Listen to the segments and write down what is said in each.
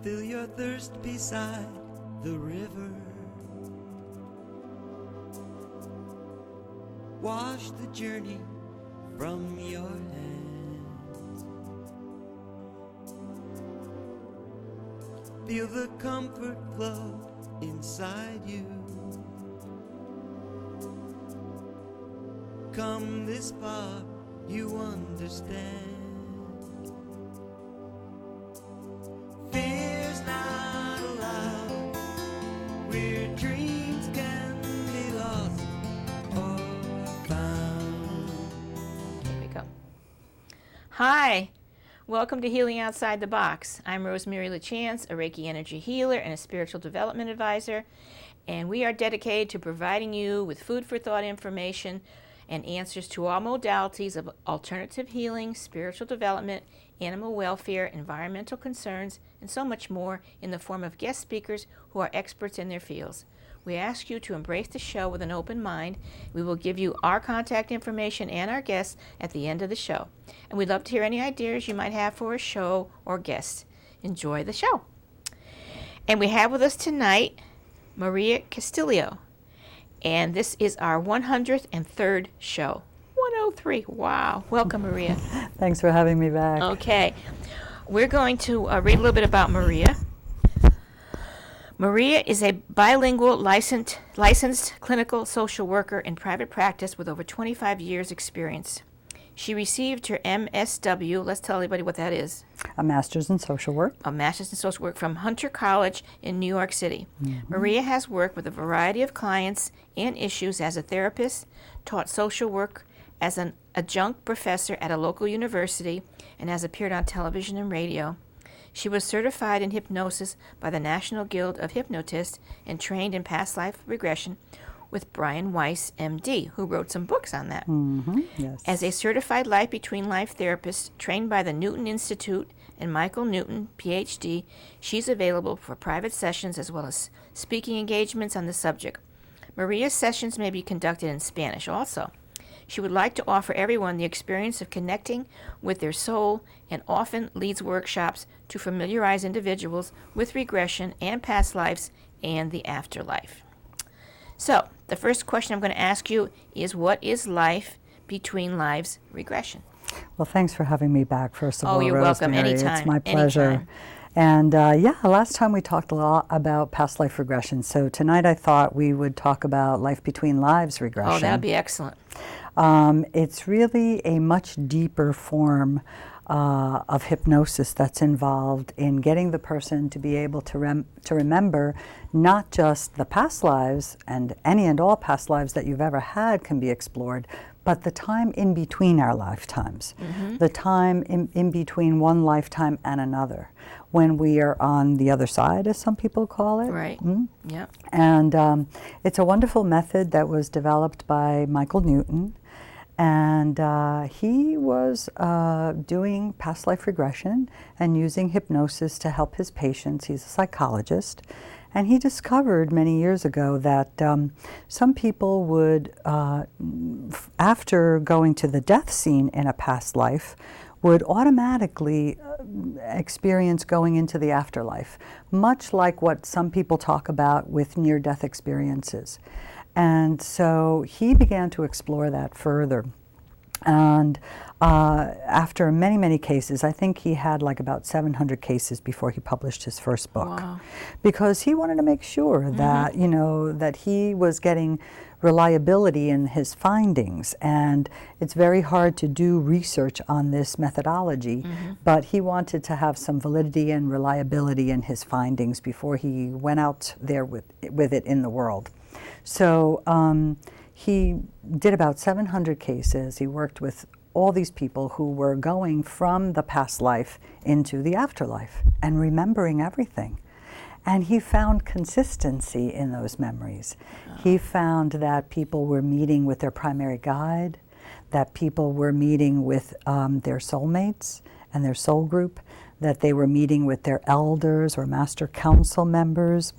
fill your thirst beside the river. Wash the journey from your hands. Feel the comfort flow inside you. Come this far, you understand. Fear's not allowed, where dreams can be lost or found. Here we go. Hi, welcome to Healing Outside the Box. I'm Rosemary Lachance, a Reiki energy healer and a spiritual development advisor, and we are dedicated to providing you with food for thought information and answers to all modalities of alternative healing, spiritual development, animal welfare, environmental concerns, and so much more in the form of guest speakers who are experts in their fields. We ask you to embrace the show with an open mind. We will give you our contact information and our guests at the end of the show. And we'd love to hear any ideas you might have for a show or guests. Enjoy the show. And we have with us tonight Maria Castillo. And this is our 103rd show. 103. Wow. Welcome, Maria. Thanks for having me back. Okay. We're going to read a little bit about Maria. Maria is a bilingual licensed clinical social worker in private practice with over 25 years experience. She received her MSW, let's tell everybody what that is. A master's in social work. A master's in social work from Hunter College in New York City. Mm-hmm. Maria has worked with a variety of clients and issues as a therapist, taught social work as an adjunct professor at a local university, and has appeared on television and radio. She was certified in hypnosis by the National Guild of Hypnotists and trained in past life regression with Brian Weiss, MD, who wrote some books on that. Mm-hmm. Yes. As a certified life between life therapist trained by the Newton Institute and Michael Newton, PhD, she's available for private sessions as well as speaking engagements on the subject. Maria's sessions may be conducted in Spanish also. She would like to offer everyone the experience of connecting with their soul and often leads workshops to familiarize individuals with regression and past lives and the afterlife. So, the first question I'm going to ask you is, what is life between lives regression? Well, thanks for having me back, first of all, you're Rosemary. welcome. Anytime. It's my pleasure. Anytime. And last time we talked a lot about past life regression. So tonight I thought we would talk about life between lives regression. Oh, that would be excellent. It's really a much deeper form of hypnosis that's involved in getting the person to be able to remember not just the past lives, and any and all past lives that you've ever had can be explored, but the time in between our lifetimes, the time in between one lifetime and another, when we are on the other side, as some people call it. Right. Mm-hmm. Yeah. And it's a wonderful method that was developed by Michael Newton. And he was doing past life regression and using hypnosis to help his patients. He's a psychologist. And he discovered many years ago that some people would, after going to the death scene in a past life, would automatically experience going into the afterlife, much like what some people talk about with near-death experiences. And so he began to explore that further. And after many, many cases, I think he had like about 700 cases before he published his first book. Wow. Because he wanted to make sure that, that he was getting reliability in his findings. And it's very hard to do research on this methodology, but he wanted to have some validity and reliability in his findings before he went out there with it in the world. So he did about 700 cases. He worked with all these people who were going from the past life into the afterlife and remembering everything. And he found consistency in those memories. He found that people were meeting with their primary guide, that people were meeting with their soulmates and their soul group, that they were meeting with their elders or master council members,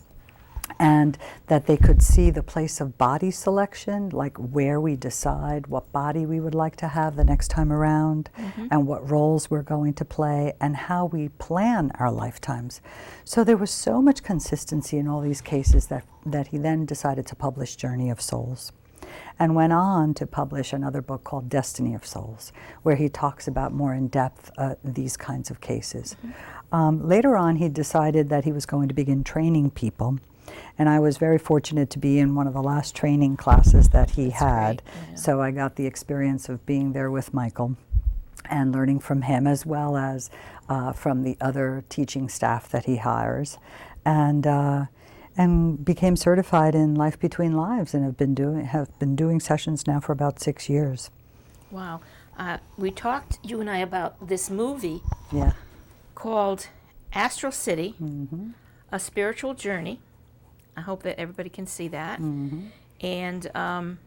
and that they could see the place of body selection, like where we decide what body we would like to have the next time around, and what roles we're going to play, and how we plan our lifetimes. So there was so much consistency in all these cases that he then decided to publish Journey of Souls, and went on to publish another book called Destiny of Souls, where he talks about more in depth these kinds of cases. Later on, he decided that he was going to begin training people. And I was very fortunate to be in one of the last training classes that he had. Yeah. So I got the experience of being there with Michael and learning from him, as well as from the other teaching staff that he hires, and became certified in Life Between Lives, and have been doing sessions now for about 6 years. Wow. We talked, you and I, about this movie Yeah. called Astral City, A Spiritual Journey. I hope that everybody can see that. And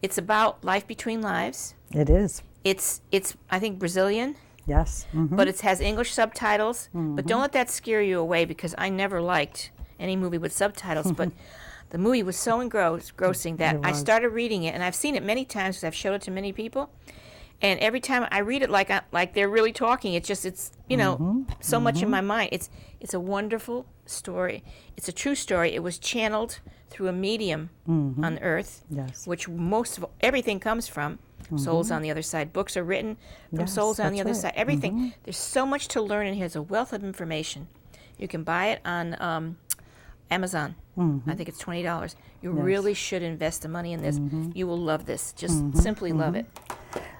it's about life between lives. It is. It's I think Brazilian, Yes. but it has English subtitles. But don't let that scare you away, because I never liked any movie with subtitles. But the movie was so engrossing that I started reading it, and I've seen it many times because I've showed it to many people. And every time I read it like they're really talking, it's so much in my mind. It's a wonderful story. It's a true story. It was channeled through a medium on Earth, Yes. which most of everything comes from. Souls on the Other Side. Books are written from Yes, Souls on the that's Other right. Side. Everything. There's so much to learn, and here's a wealth of information. You can buy it on Amazon. I think it's $20. You really should invest the money in this. You will love this. Just simply love it.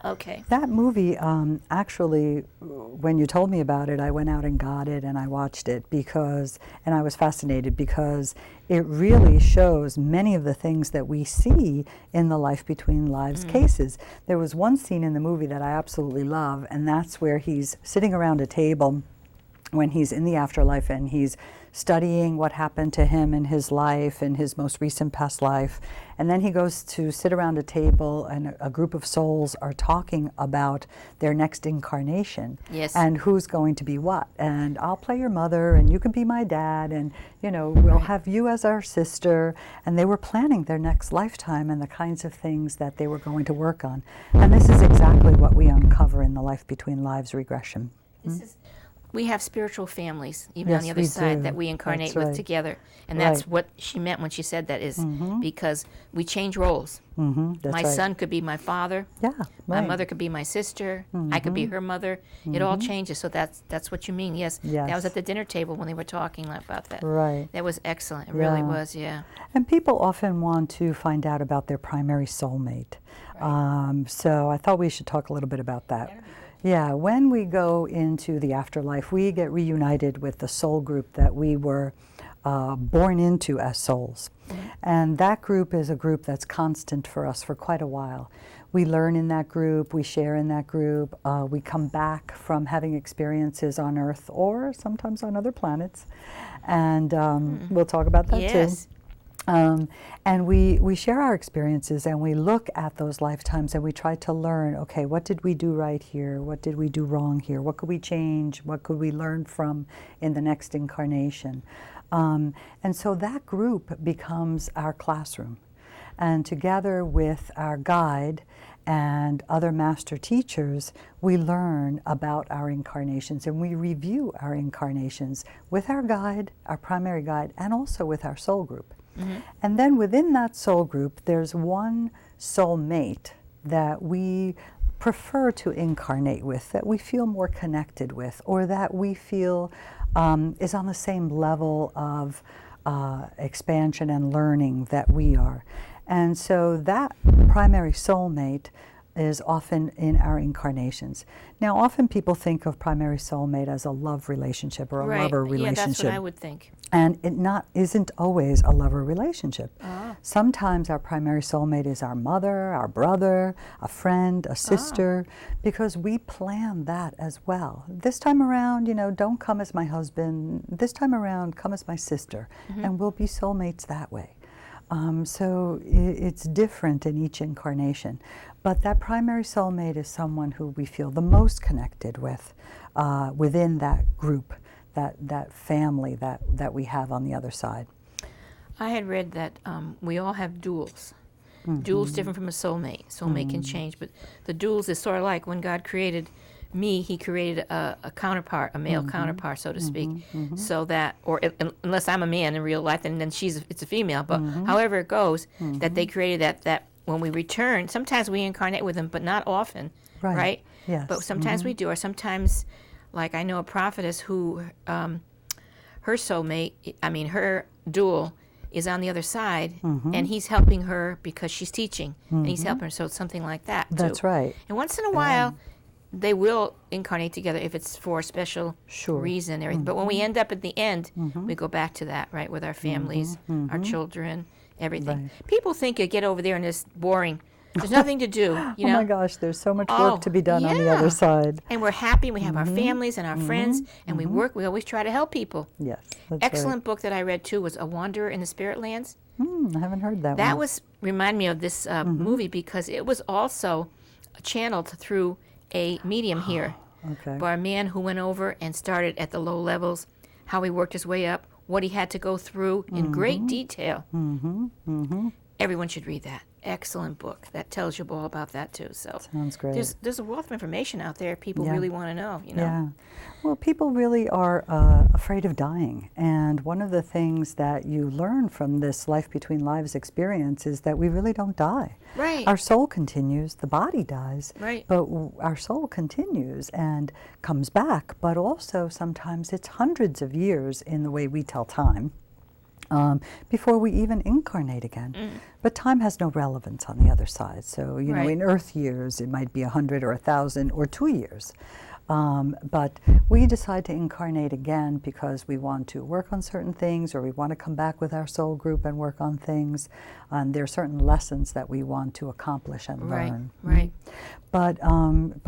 Okay. That movie, actually, when you told me about it, I went out and got it and I watched it and I was fascinated because it really shows many of the things that we see in the Life Between Lives cases. There was one scene in the movie that I absolutely love, and that's where he's sitting around a table when he's in the afterlife and he's studying what happened to him in his life, in his most recent past life. And then he goes to sit around a table and a group of souls are talking about their next incarnation. Yes. And who's going to be what. And I'll play your mother and you can be my dad and, we'll have you as our sister. And they were planning their next lifetime and the kinds of things that they were going to work on. And this is exactly what we uncover in the Life Between Lives regression. We have spiritual families, even on Yes, the other we side, do. that we incarnate That's with right. together. And that's Right. what she meant when she said that, is because we change roles. That's My right. son could be my father. Yeah, My right. mother could be my sister. I could be her mother. It all changes. So that's what you mean. Yes. That was Yes. at the dinner table when they were talking about that. Right. That was excellent. It really Yeah. was. Yeah. And people often want to find out about their primary soulmate. So I thought we should talk a little bit about that. Yeah, when we go into the afterlife, we get reunited with the soul group that we were born into as souls. And that group is a group that's constant for us for quite a while. We learn in that group, we share in that group, we come back from having experiences on Earth or sometimes on other planets. And we'll talk about that Yes. too. And we share our experiences and we look at those lifetimes and we try to learn, okay, what did we do right here? What did we do wrong here? What could we change? What could we learn from in the next incarnation? And so that group becomes our classroom. And together with our guide and other master teachers, we learn about our incarnations and we review our incarnations with our guide, our primary guide, and also with our soul group. And then within that soul group, there's one soul mate that we prefer to incarnate with, that we feel more connected with, or that we feel is on the same level of expansion and learning that we are. And so that primary soulmate is often in our incarnations. Now, often people think of primary soulmate as a love relationship or a lover relationship. Yeah, that's what I would think. And it isn't always a lover relationship. Sometimes our primary soulmate is our mother, our brother, a friend, a sister, because we plan that as well. This time around, don't come as my husband. This time around, come as my sister. And we'll be soulmates that way. So it's different in each incarnation. But that primary soulmate is someone who we feel the most connected with within that group, that family that we have on the other side. I had read that we all have duals. Dual's different from a soulmate. Soulmate can change, but the duals is sort of like when God created me, he created a counterpart, a male counterpart, so to speak, so that, or unless I'm a man in real life, and then it's a female, but however it goes, that they created that when we return, sometimes we incarnate with them, but not often, right? Yes. But sometimes we do, or sometimes, like I know a prophetess who, her soulmate, her dual is on the other side, and he's helping her because she's teaching, and he's helping her, so it's something like that, too. That's right. And once in a while, they will incarnate together if it's for a special reason and everything. But when we end up at the end, we go back to that, right, with our families, our children, everything. Right. People think you get over there and it's boring. There's nothing to do, you know. Oh my gosh, there's so much work to be done on the other side. And we're happy. We have our families and our friends, and we work. We always try to help people. Yes, that's Excellent book that I read, too, was A Wanderer in the Spirit Lands. I haven't heard that one. That remind me of this movie because it was also channeled through a medium here by a man who went over and started at the low levels, how he worked his way up, what he had to go through in great detail. Everyone should read that. Excellent book. That tells you all about that too. So sounds great. There's a wealth of information out there people really want to know. You know. Yeah. Well, people really are afraid of dying, and one of the things that you learn from this life between lives experience is that we really don't die. Right. Our soul continues. The body dies. Right. But our soul continues and comes back. But also sometimes it's hundreds of years in the way we tell time. Before we even incarnate again. But time has no relevance on the other side. So, you know, in Earth years, it might be 100 or 1,000 or 2 years. But we decide to incarnate again because we want to work on certain things, or we want to come back with our soul group and work on things. There are certain lessons that we want to accomplish and learn. Right. But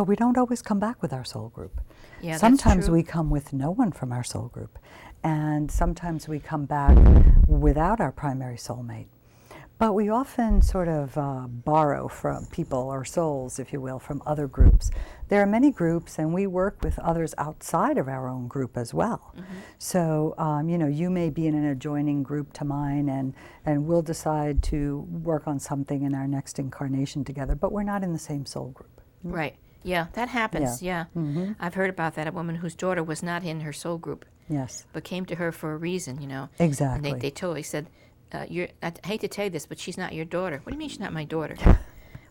we don't always come back with our soul group. Yeah, sometimes that's true. we come with no one from our soul group. And sometimes we come back without our primary soulmate. But we often sort of borrow from people or souls, if you will, from other groups. There are many groups, and we work with others outside of our own group as well. So, you know, you may be in an adjoining group to mine, and we'll decide to work on something in our next incarnation together, but we're not in the same soul group. Right. Yeah, that happens. Yeah. I've heard about that, a woman whose daughter was not in her soul group. Yes. But came to her for a reason, you know. Exactly. And they totally said, I hate to tell you this, but she's not your daughter. What do you mean she's not my daughter?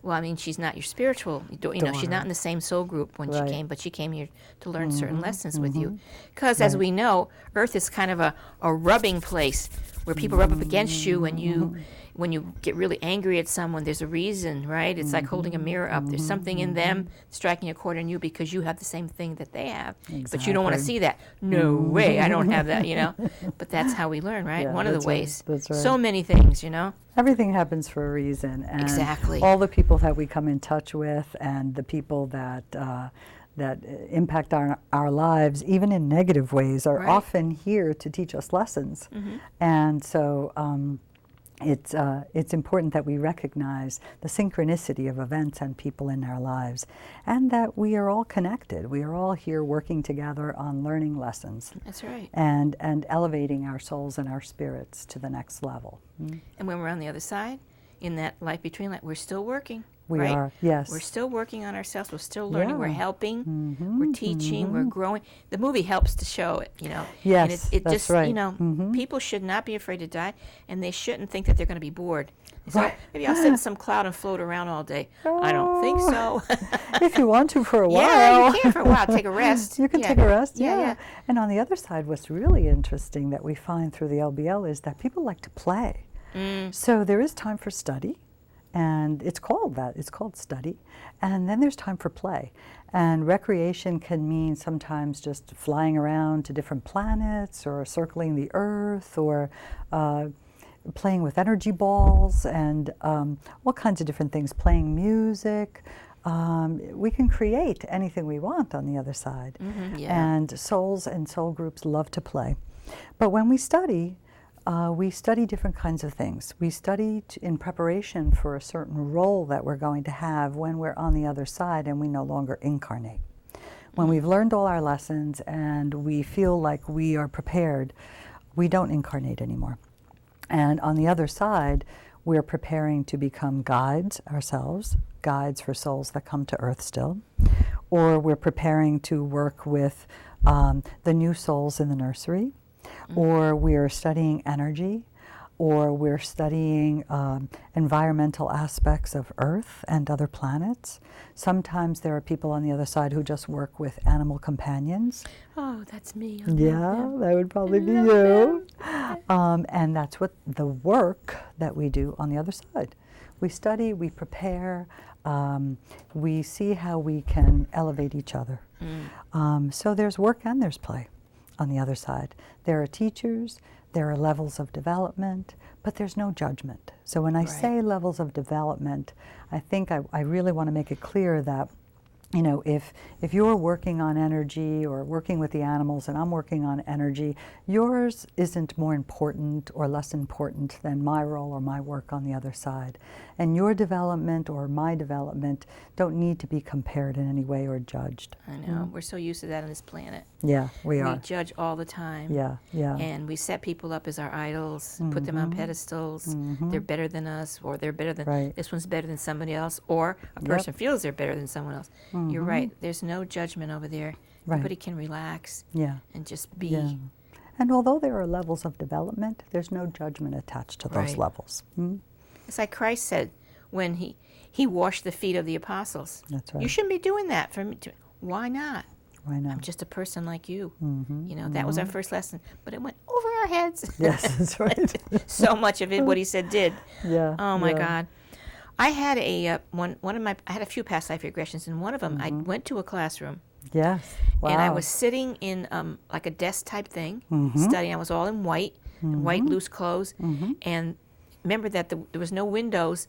Well, I mean, she's not your spiritual, you know, she's not in the same soul group when she came, but she came here to learn certain lessons with you. Because as we know, Earth is kind of a rubbing place where people rub up against you, and when you get really angry at someone, there's a reason, right? It's like holding a mirror up. There's something in them striking a chord in you because you have the same thing that they have. But you don't want to see that. No way, I don't have that, you know. But that's how we learn, right? Yeah, One of the ways. That's right. So many things, you know. Everything happens for a reason. And Exactly. all the people that we come in touch with and the people that impact our lives, even in negative ways, are often here to teach us lessons. And so it's important that we recognize the synchronicity of events and people in our lives, and that we are all connected. We are all here working together on learning lessons. That's right. And elevating our souls and our spirits to the next level. And when we're on the other side, in that life between life, we're still working. We are, yes. We're still working on ourselves. We're still learning. We're helping. We're teaching. We're growing. The movie helps to show it, you know. Yes, and it that's just, right. you know, people should not be afraid to die, and they shouldn't think that they're going to be bored. So maybe I'll sit in some cloud and float around all day. I don't think so. If you want to for a while. Yeah, you can for a while. Take a rest. You can take a rest, Yeah. And on the other side, what's really interesting that we find through the LBL is that people like to play. So there is time for study. And it's called that. It's called study. And then there's time for play. And recreation can mean sometimes just flying around to different planets, or circling the Earth, or playing with energy balls, and all kinds of different things, playing music. We can create anything we want on the other side. And souls and soul groups love to play. But when we study different kinds of things. We study in preparation for a certain role that we're going to have when we're on the other side and we no longer incarnate. When we've learned all our lessons and we feel like we are prepared, we don't incarnate anymore. And on the other side, we're preparing to become guides ourselves, guides for souls that come to Earth still, or we're preparing to work with the new souls in the nursery, or we're studying energy, or we're studying environmental aspects of Earth and other planets. Sometimes there are people on the other side who just work with animal companions. Oh, that's me. Yeah, that would probably be you. And that's what the work that we do on the other side. We study, we prepare, we see how we can elevate each other. So there's work and there's play on the other side. There are teachers, there are levels of development, but there's no judgment. So when I say levels of development, I think I really want to make it clear that, you know, if you're working on energy or working with the animals and I'm working on energy, yours isn't more important or less important than my role or my work on the other side. And your development or my development don't need to be compared in any way or judged. I know. We're so used to that on this planet. Yeah, we are. We judge all the time. Yeah, yeah. And we set people up as our idols, put them on pedestals. They're better than us, or they're better than, this one's better than somebody else, or a person feels they're better than someone else. You're right. There's no judgment over there. Everybody can relax and just be. Yeah. And although there are levels of development, there's no judgment attached to those levels. It's like Christ said when he washed the feet of the apostles. That's right. You shouldn't be doing that for me. Why not? Why not? I'm just a person like you. You know, that was our first lesson, but it went over our heads. Yes, that's right. So much of it, what he said, did. Yeah. Oh my God. I had I had a few past life regressions, and one of them, I went to a classroom. Yes. Wow. And I was sitting in like a desk type thing, studying. I was all in white, white loose clothes, and remember that there was no windows.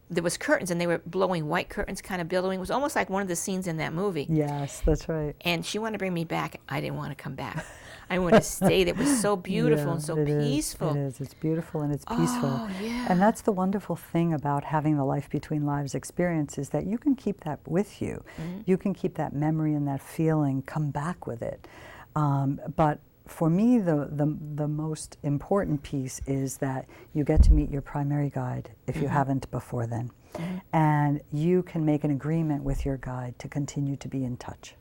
There was curtains, and they were blowing white curtains, kind of billowing. It was almost like one of the scenes in that movie. Yes, that's right. And she wanted to bring me back. I didn't want to come back. I wanted to stay there. It was so beautiful and so peaceful. It is. It's beautiful and it's peaceful. Oh, yeah. And that's the wonderful thing about having the life between lives experience is that you can keep that with you. You can keep that memory and that feeling, come back with it. But for me, the most important piece is that you get to meet your primary guide if you haven't before then. And you can make an agreement with your guide to continue to be in touch.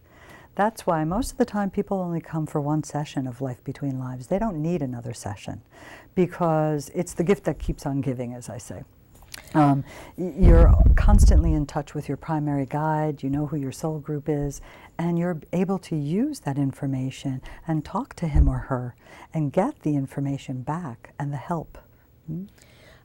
That's why most of the time people only come for one session of Life Between Lives. They don't need another session because it's the gift that keeps on giving, as I say. You're constantly in touch with your primary guide, you know who your soul group is, and you're able to use that information and talk to him or her and get the information back and the help.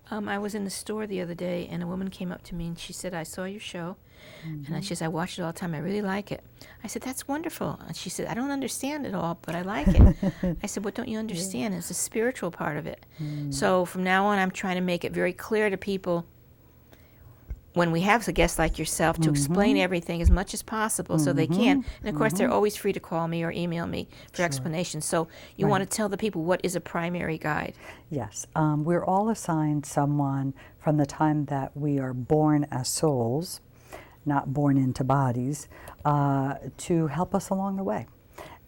I was in the store the other day, and a woman came up to me, and she said, I saw your show, and she said, I watch it all the time. I really like it. I said, that's wonderful. And she said, I don't understand it all, but I like it. I said, what don't you understand? It's the spiritual part of it. So from now on, I'm trying to make it very clear to people when we have a guest like yourself to explain everything as much as possible so they can. And of course, they're always free to call me or email me for explanations. So you want to tell the people what is a primary guide? Yes. We're all assigned someone from the time that we are born as souls, not born into bodies, to help us along the way.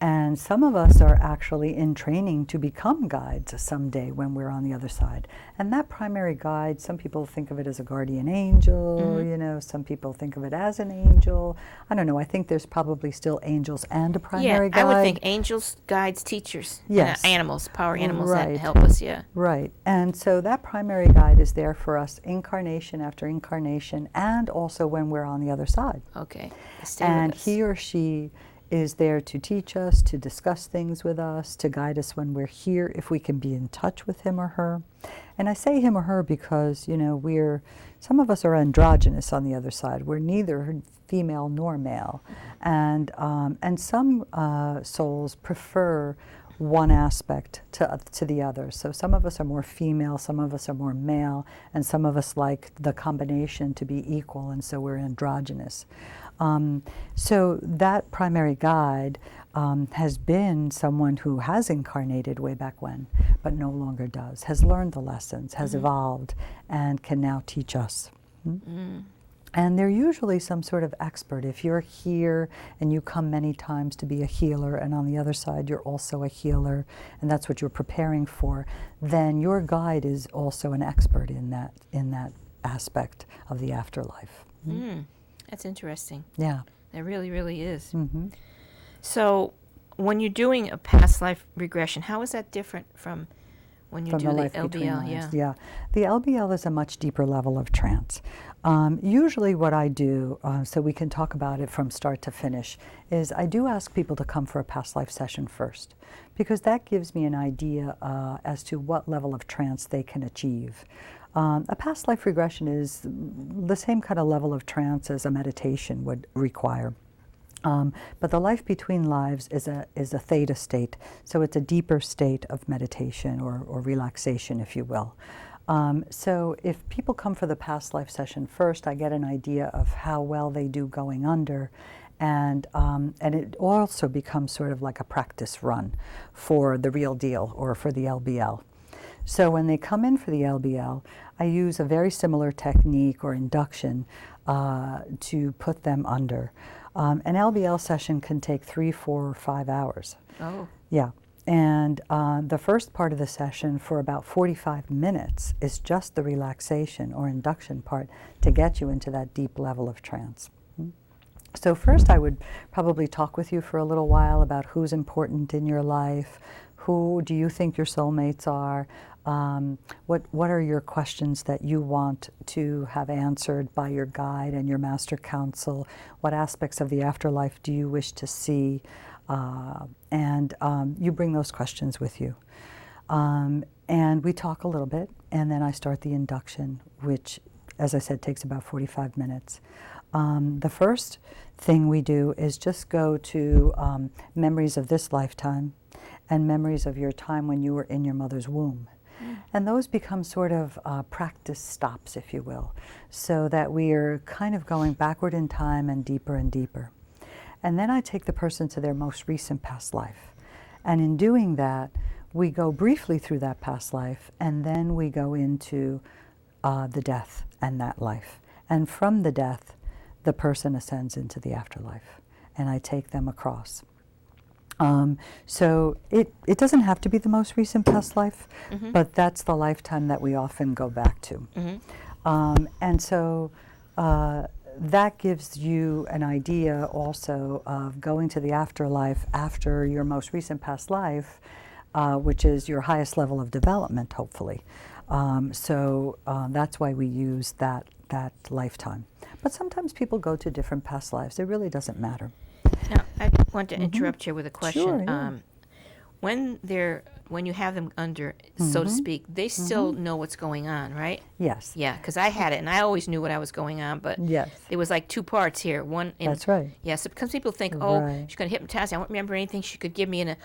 And some of us are actually in training to become guides someday when we're on the other side. And that primary guide, some people think of it as a guardian angel, you know, some people think of it as an angel. I don't know, I think there's probably still angels and a primary guide. I would think angels, guides, teachers, animals, power animals that help us, Right, and so that primary guide is there for us incarnation after incarnation and also when we're on the other side. Okay, stay and with us. He or she is there to teach us, to discuss things with us, to guide us when we're here, if we can be in touch with him or her. And I say him or her because, you know, some of us are androgynous on the other side. We're neither female nor male. And some souls prefer one aspect to the other. So some of us are more female, some of us are more male, and some of us like the combination to be equal, and so we're androgynous. So that primary guide has been someone who has incarnated way back when, but no longer does, has learned the lessons, has evolved, and can now teach us. And they're usually some sort of expert. If you're here and you come many times to be a healer, and on the other side you're also a healer, and that's what you're preparing for, then your guide is also an expert in that aspect of the afterlife. That's interesting. Yeah. That really, really is. Mm-hmm. So when you're doing a past life regression, how is that different from when you From do the the life between LBL? lives. Yeah. The LBL is a much deeper level of trance. Usually what I do, so we can talk about it from start to finish, is I do ask people to come for a past life session first, because that gives me an idea as to what level of trance they can achieve. A past life regression is the same kind of level of trance as a meditation would require. But the life between lives is a theta state, so it's a deeper state of meditation or relaxation, if you will. So if people come for the past life session first, I get an idea of how well they do going under, and it also becomes sort of like a practice run for the real deal or for the LBL. So when they come in for the LBL, I use a very similar technique or induction to put them under. An LBL session can take 3, 4, or 5 hours. Oh. Yeah. And the first part of the session for about 45 minutes is just the relaxation or induction part to get you into that deep level of trance. So first I would probably talk with you for a little while about who's important in your life, who do you think your soulmates are, what are your questions that you want to have answered by your guide and your master counsel, what aspects of the afterlife do you wish to see, and you bring those questions with you. And we talk a little bit, and then I start the induction, which, as I said, takes about 45 minutes. The first thing we do is just go to memories of this lifetime and memories of your time when you were in your mother's womb. And those become sort of practice stops, if you will, so that we are kind of going backward in time and deeper and deeper. And then I take the person to their most recent past life. And in doing that, we go briefly through that past life, and then we go into the death and that life. And from the death, the person ascends into the afterlife, and I take them across. So it doesn't have to be the most recent past life, but that's the lifetime that we often go back to. And so that gives you an idea also of going to the afterlife after your most recent past life, which is your highest level of development, hopefully. So that's why we use that lifetime. But sometimes people go to different past lives. It really doesn't matter. Now, I want to interrupt you with a question. Sure, yeah. When you have them under, so to speak, they still know what's going on, right? Yes. Yeah, because I had it, and I always knew what I was going on, but Yes. it was like 2 parts here. That's right. Yeah, so because people think, oh, Right. she's going to hypnotize me. I won't remember anything. She could give me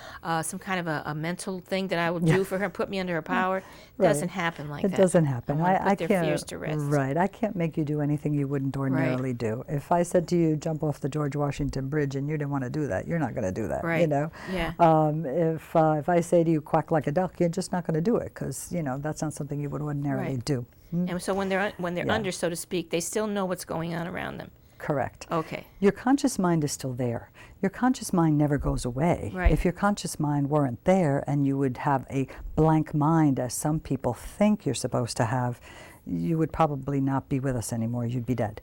some kind of a mental thing that I will do for her, put me under her power. It Right. doesn't happen like that. It doesn't happen. I want to I put their can't. fears to rest. Right. I can't make you do anything you wouldn't ordinarily do. If I said to you, jump off the George Washington Bridge, and you didn't want to do that, you're not going to do that. Right. You know. Yeah. If I say to you, quack like a duck, you're just not going to do it because that's not something you would ordinarily Right. do. And so when they're Yeah. under, so to speak, they still know what's going on around them. Correct. Okay. Your conscious mind is still there. Your conscious mind never goes away. Right. If your conscious mind weren't there and you would have a blank mind, as some people think you're supposed to have, you would probably not be with us anymore. You'd be dead.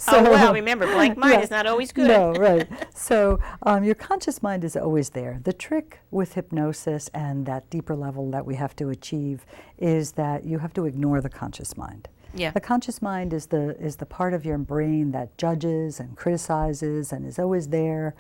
Oh, well, remember, blank mind is not always good. No, right. So your conscious mind is always there. The trick with hypnosis and that deeper level that we have to achieve is that you have to ignore the conscious mind. Yeah. The conscious mind is the part of your brain that judges and criticizes and is always there,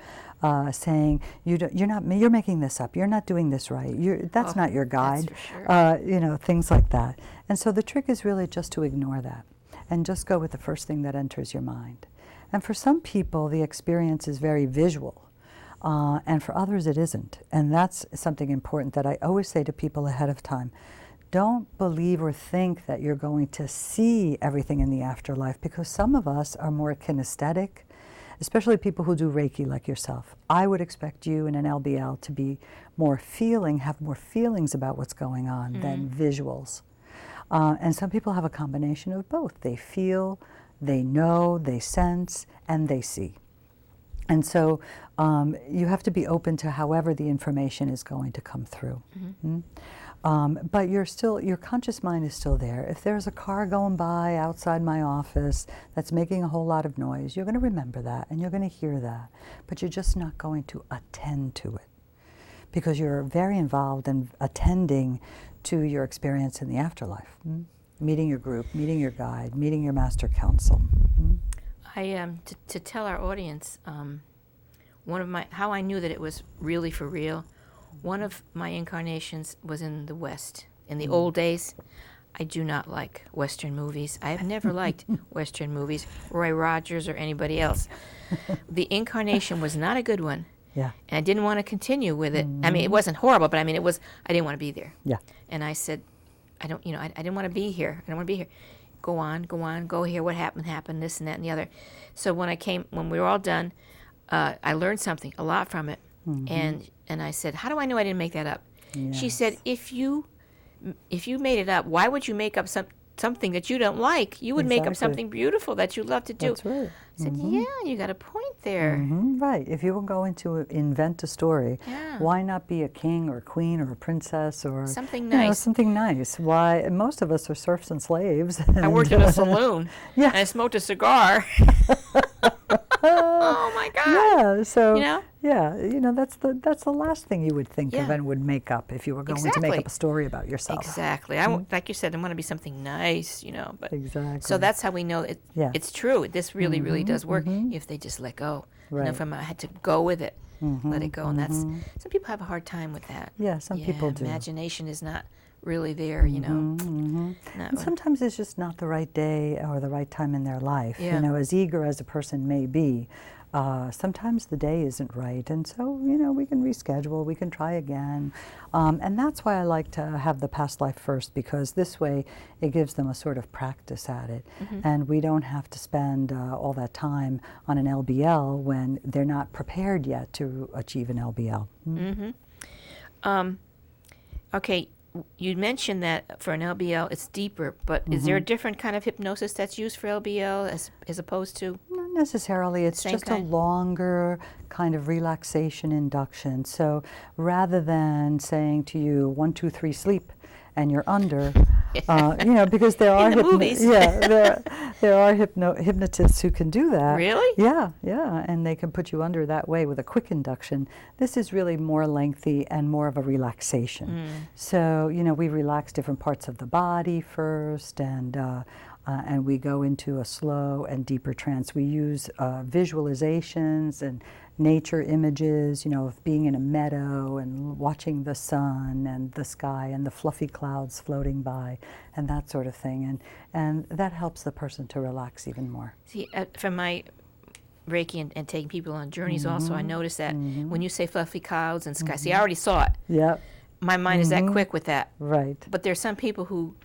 saying you're making this up. You're not doing this right. That's not your guide. That's for sure. Things like that. And so the trick is really just to ignore that and just go with the first thing that enters your mind. And for some people, the experience is very visual, and for others, it isn't. And that's something important that I always say to people ahead of time. Don't believe or think that you're going to see everything in the afterlife, because some of us are more kinesthetic, especially people who do Reiki like yourself. I would expect you in an LBL to be have more feelings about what's going on than visuals. And some people have a combination of both. They feel, they know, they sense, and they see. And so you have to be open to however the information is going to come through. But your conscious mind is still there. If there's a car going by outside my office that's making a whole lot of noise, you're going to remember that and you're going to hear that. But you're just not going to attend to it because you're very involved in attending to your experience in the afterlife. Meeting your group, meeting your guide, meeting your master counsel. To tell our audience, how I knew that it was really for real. One of my incarnations was in the West. In the old days, I do not like Western movies. I have never liked Western movies, Roy Rogers or anybody else. The incarnation was not a good one. Yeah. And I didn't want to continue with it. I mean, it wasn't horrible, but I mean, I didn't want to be there. Yeah. And I said, I didn't want to be here. I don't want to be here. Go on, go here. What happened, this and that and the other. So when we were all done, I learned something, a lot from it. And I said, how do I know I didn't make that up? Yes. She said, if you made it up, why would you make up something that you don't like? You would make up something beautiful that you love to do. That's right. I said, yeah, you got a point there. Right. If you were going to invent a story, Yeah. why not be a king or a queen or a princess or Something you know, nice. something nice? Why? Most of us are serfs and slaves. I worked in a saloon, Yeah. and I smoked a cigar. Oh my God! Yeah. So You know? yeah, that's the last thing you would think of Yeah. and would make up if you were going to Exactly. make up a story about yourself. Exactly. Like you said, I want to be something nice, But Exactly. so that's how we know Yeah. it's true. This really, really does work if they just let go. Right. If I had to go with it, let it go, and that's some people have a hard time with that. Yeah, some people do. Imagination is not really there, Not And when- sometimes it's just not the right day or the right time in their life. Yeah. As eager as a person may be, sometimes the day isn't right. And so, we can reschedule, we can try again. And that's why I like to have the past life first, because this way it gives them a sort of practice at it. And we don't have to spend all that time on an LBL when they're not prepared yet to achieve an LBL. Okay, you mentioned that for an LBL it's deeper, but is there a different kind of hypnosis that's used for LBL as opposed to? Not necessarily. It's Same just kind? a longer kind of relaxation induction. So rather than saying to you, 1, 2, 3, sleep, and you're under, because there are In the movies. there are hypnotists who can do that. Really? Yeah, and they can put you under that way with a quick induction. This is really more lengthy and more of a relaxation. So we relax different parts of the body first, and we go into a slow and deeper trance. We use visualizations and nature images, of being in a meadow and watching the sun and the sky and the fluffy clouds floating by and that sort of thing. And that helps the person to relax even more. See, from my Reiki and taking people on journeys also, I noticed that when you say fluffy clouds and sky, see, I already saw it. Yep. My mind is that quick with that. Right. But there's some people who,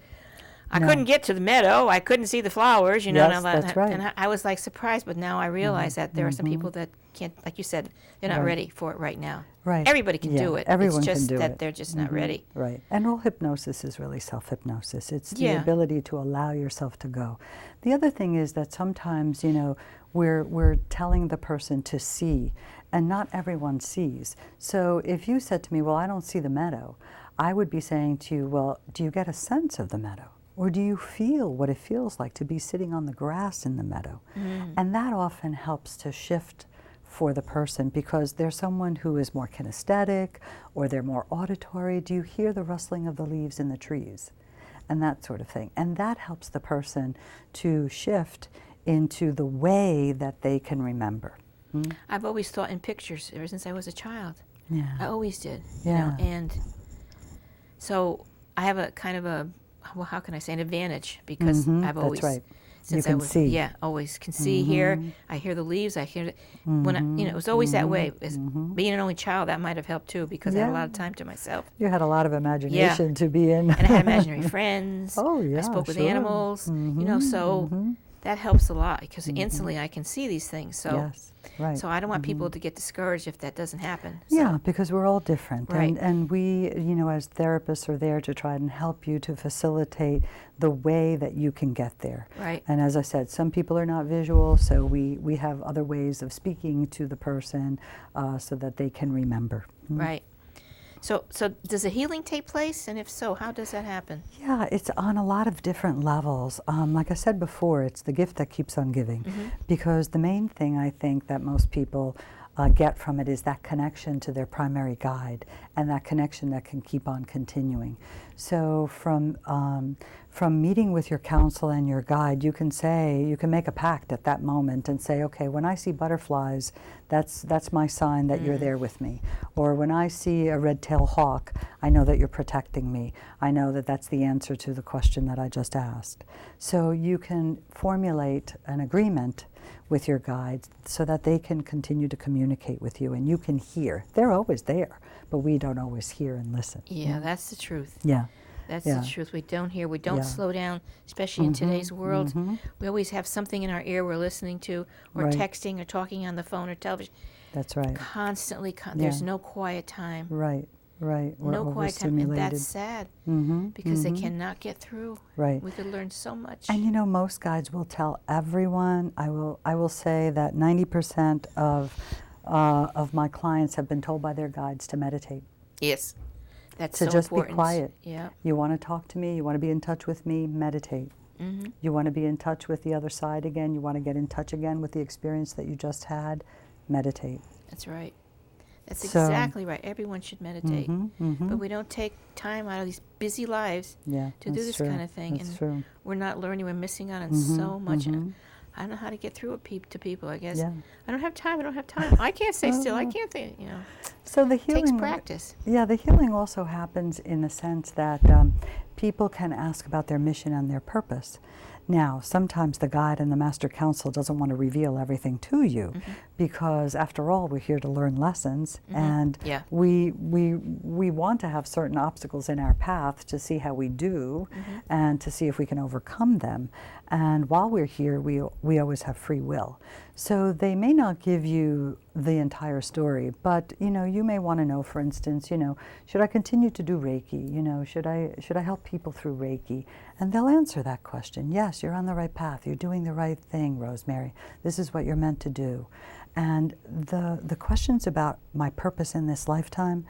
I couldn't get to the meadow, I couldn't see the flowers, Yes, and that's right. And I was like surprised, but now I realize that there are some people that can't, like you said, they're not Right. ready for it right now. Right. Everybody can Yeah, do it. everyone it's can just do that it. they're just not ready. Right. And all hypnosis is really self-hypnosis. It's the Yeah. ability to allow yourself to go. The other thing is that sometimes, we're telling the person to see, and not everyone sees. So if you said to me, well, I don't see the meadow, I would be saying to you, well, do you get a sense of the meadow? Or do you feel what it feels like to be sitting on the grass in the meadow? And that often helps to shift for the person, because there's someone who is more kinesthetic or they're more auditory. Do you hear the rustling of the leaves in the trees? And that sort of thing. And that helps the person to shift into the way that they can remember. I've always thought in pictures ever since I was a child. Yeah. I always did. Yeah. And so I have a kind of how can I say, an advantage, because I've always, that's right. since You I can was, see. Always can see here. I hear the leaves. I hear, when it was always that way. As being an only child, that might have helped too, because I had a lot of time to myself. You had a lot of imagination to be in. And I had imaginary friends. Oh, yeah, I spoke with sure. animals. So that helps a lot, because instantly I can see these things. So, Yes, right. so I don't want people to get discouraged if that doesn't happen. So. Yeah, because we're all different. Right. And we, as therapists are there to try and help you to facilitate the way that you can get there. Right. And as I said, some people are not visual, so we have other ways of speaking to the person so that they can remember. Right. So does a healing take place? And if so, how does that happen? Yeah, it's on a lot of different levels. Like I said before, it's the gift that keeps on giving. Because the main thing I think that most people get from it is that connection to their primary guide, and that connection that can keep on continuing. So from meeting with your counsel and your guide, you can make a pact at that moment and say, okay, when I see butterflies, that's my sign that you're there with me. Or when I see a red-tailed hawk, I know that you're protecting me. I know that that's the answer to the question that I just asked. So you can formulate an agreement with your guides so that they can continue to communicate with you and you can hear. They're always there, but we don't always hear and listen. Yeah, that's the truth. Yeah. That's the truth. We don't hear. We don't slow down, especially in today's world. We always have something in our ear we're listening to, or texting, or talking on the phone or television. That's right. Constantly. There's no quiet time. Right. Right. We're no quiet time, and overstimulated. that's sad because they cannot get through. Right. We could learn so much. And most guides will tell everyone. I will say that 90% of my clients have been told by their guides to meditate. Yes, that's to so just important. be quiet. Yeah. You want to talk to me. You want to be in touch with me. Meditate. You want to be in touch with the other side again. You want to get in touch again with the experience that you just had. Meditate. That's right. That's exactly right. Everyone should meditate. Mm-hmm. But we don't take time out of these busy lives to do this kind of thing. That's true. We're not learning. We're missing out on so much. I don't know how to get through it to people, I guess. Yeah. I don't have time. I can't stay still. I can't think, So the healing takes practice. Yeah, the healing also happens in the sense that people can ask about their mission and their purpose. Now, sometimes the guide and the master counsel doesn't want to reveal everything to you because, after all, we're here to learn lessons, and we want to have certain obstacles in our path to see how we do and to see if we can overcome them. And while we're here, we always have free will. So they may not give you the entire story, but you may want to know, for instance, should I continue to do Reiki? Should I help people through Reiki? And they'll answer that question. Yes, you're on the right path. You're doing the right thing, Rosemary. This is what you're meant to do. And the questions about my purpose in this lifetime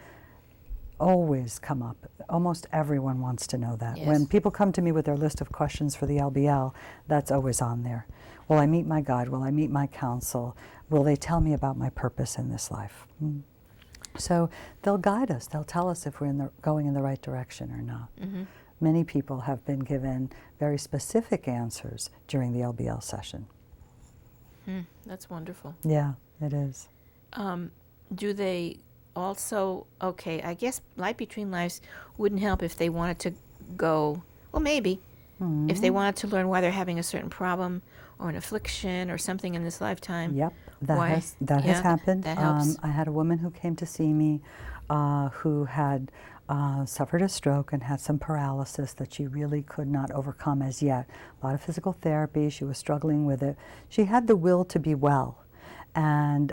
always come up. Almost everyone wants to know that. Yes. When people come to me with their list of questions for the LBL, that's always on there. Will I meet my guide? Will I meet my counsel? Will they tell me about my purpose in this life? So they'll guide us. They'll tell us if we're going in the right direction or not. Many people have been given very specific answers during the LBL session. That's wonderful. Yeah, it is. Do they also, I guess Light Between Lives wouldn't help if they wanted to go, well, maybe, if they wanted to learn why they're having a certain problem or an affliction or something in this lifetime. Yep, that has happened. That helps. I had a woman who came to see me who had suffered a stroke and had some paralysis that she really could not overcome as yet. A lot of physical therapy, she was struggling with it. She had the will to be well, and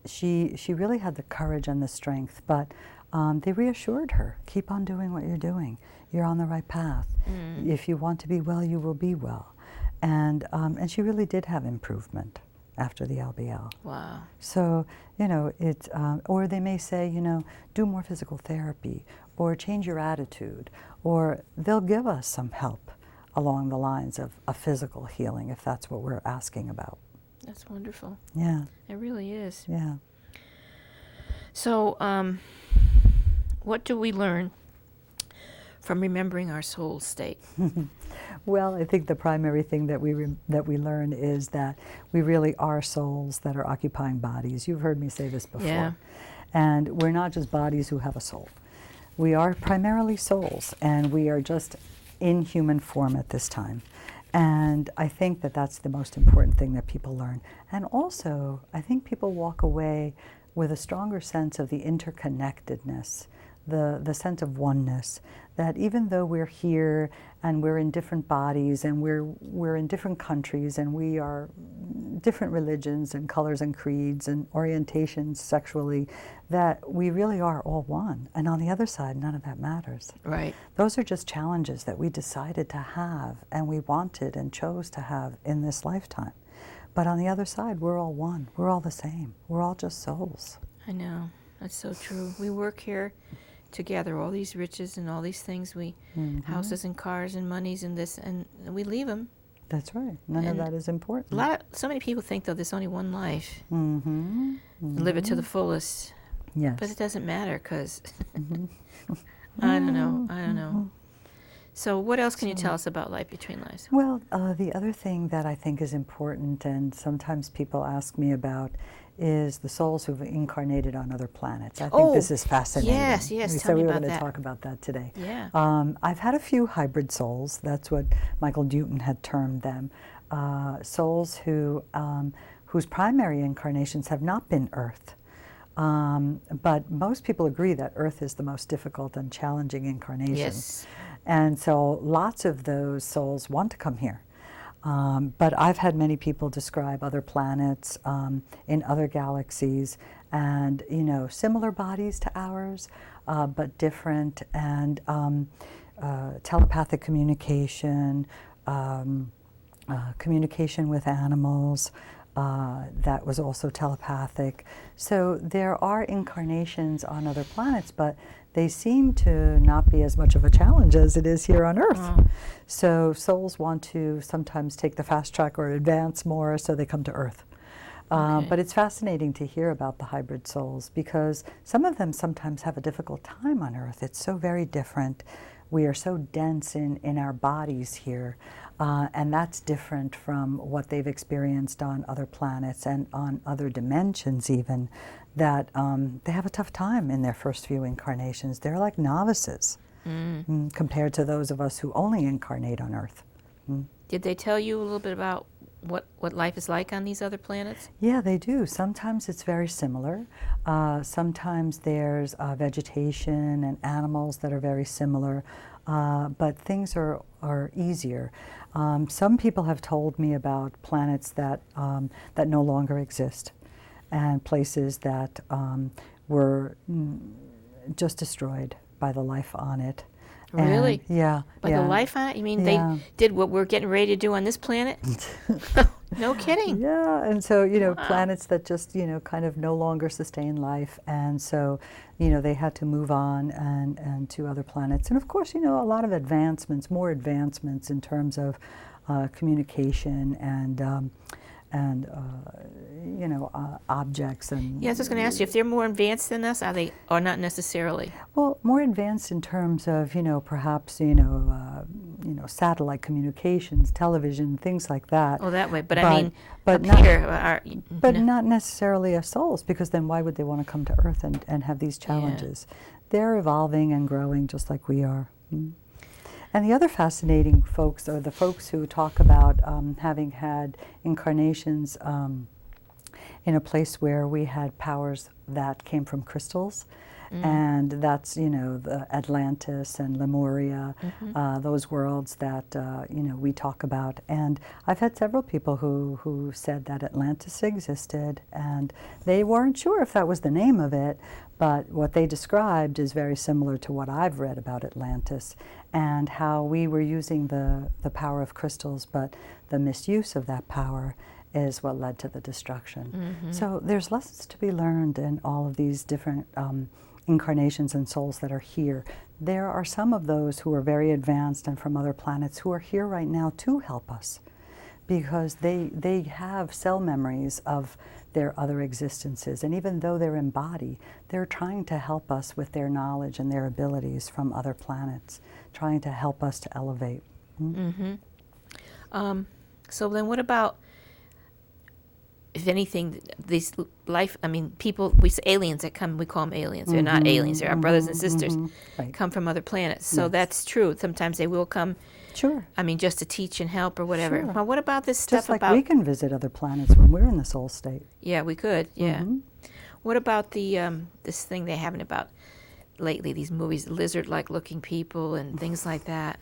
she really had the courage and the strength, but they reassured her, keep on doing what you're doing. You're on the right path. If you want to be well, you will be well. And she really did have improvement after the LBL. Wow. So, it's, or they may say, do more physical therapy, or change your attitude, or they'll give us some help along the lines of a physical healing, if that's what we're asking about. That's wonderful. Yeah. It really is. Yeah. So, what do we learn from remembering our soul state? Well, I think the primary thing that we learn is that we really are souls that are occupying bodies. You've heard me say this before. Yeah. And we're not just bodies who have a soul. We are primarily souls, and we are just in human form at this time. And I think that that's the most important thing that people learn. And also, I think people walk away with a stronger sense of the interconnectedness the sense of oneness, that even though we're here and we're in different bodies and we're in different countries and we are different religions and colors and creeds and orientations sexually, that we really are all one. And on the other side, none of that matters. Right. Those are just challenges that we decided to have and we wanted and chose to have in this lifetime. But on the other side, we're all one. We're all the same. We're all just souls. I know. That's so true. We work here together, all these riches and all these things, houses and cars and monies and this, and we leave them. That's right. None of that is important. So many people think, though, there's only one life. Mm-hmm. Live it to the fullest. Yes. But it doesn't matter, because I don't know. So what else can you tell us about life between lives? Well, the other thing that I think is important, and sometimes people ask me about, is the souls who've incarnated on other planets. I think this is fascinating. Yes, We tell said me we were about going to that. talk about that today. Yeah. I've had a few hybrid souls. That's what Michael Newton had termed them. Souls whose primary incarnations have not been Earth. But most people agree that Earth is the most difficult and challenging incarnation. Yes. And so lots of those souls want to come here. But I've had many people describe other planets in other galaxies and, similar bodies to ours, but different, and telepathic communication, communication with animals, that was also telepathic. So there are incarnations on other planets, but they seem to not be as much of a challenge as it is here on Earth. Oh. So souls want to sometimes take the fast track or advance more, so they come to Earth. Okay. But it's fascinating to hear about the hybrid souls, because some of them sometimes have a difficult time on Earth. It's so very different. We are so dense in our bodies here, and that's different from what they've experienced on other planets and on other dimensions even, that they have a tough time in their first few incarnations. They're like novices compared to those of us who only incarnate on Earth. Did they tell you a little bit about what life is like on these other planets? Yeah, they do. Sometimes it's very similar. Sometimes there's vegetation and animals that are very similar, but things are easier. Some people have told me about planets that no longer exist, and places that were just destroyed by the life on it. Really? And, yeah. By the life on it? You mean Yeah. they did what we're getting ready to do on this planet? No kidding. Yeah, and so, Wow. planets that just, kind of no longer sustain life, and so, they had to move on and to other planets. And of course, a lot of advancements, more advancements in terms of communication and objects and... Yeah, I was just going to ask you, if they're more advanced than us, are they, or not necessarily? Well, more advanced in terms of, perhaps, satellite communications, television, things like that. Oh, that way. But I mean, but up not, here, but not necessarily as souls, because then why would they want to come to Earth and have these challenges? They're evolving and growing just like we are. And the other fascinating folks are the folks who talk about having had incarnations in a place where we had powers that came from crystals. And that's, the Atlantis and Lemuria, those worlds that, we talk about. And I've had several people who said that Atlantis existed, and they weren't sure if that was the name of it, but what they described is very similar to what I've read about Atlantis, and how we were using the power of crystals, but the misuse of that power is what led to the destruction. So there's lessons to be learned in all of these different incarnations and souls that are here. There are some of those who are very advanced and from other planets who are here right now to help us, because they have cell memories of their other existences, and even though they're in body, they're trying to help us with their knowledge and their abilities from other planets, trying to help us to elevate. So then what about, if anything, these people, we say aliens that come, we call them aliens. They're not aliens. They're our brothers and sisters, Right. come from other planets. So Yes. that's true. Sometimes they will come, Sure. just to teach and help or whatever. Sure. Well, what about this Just stuff like about... we can visit other planets when we're in the soul state. Yeah, we could, yeah. What about the this thing they're having about lately, these movies, lizard-like looking people and things like that?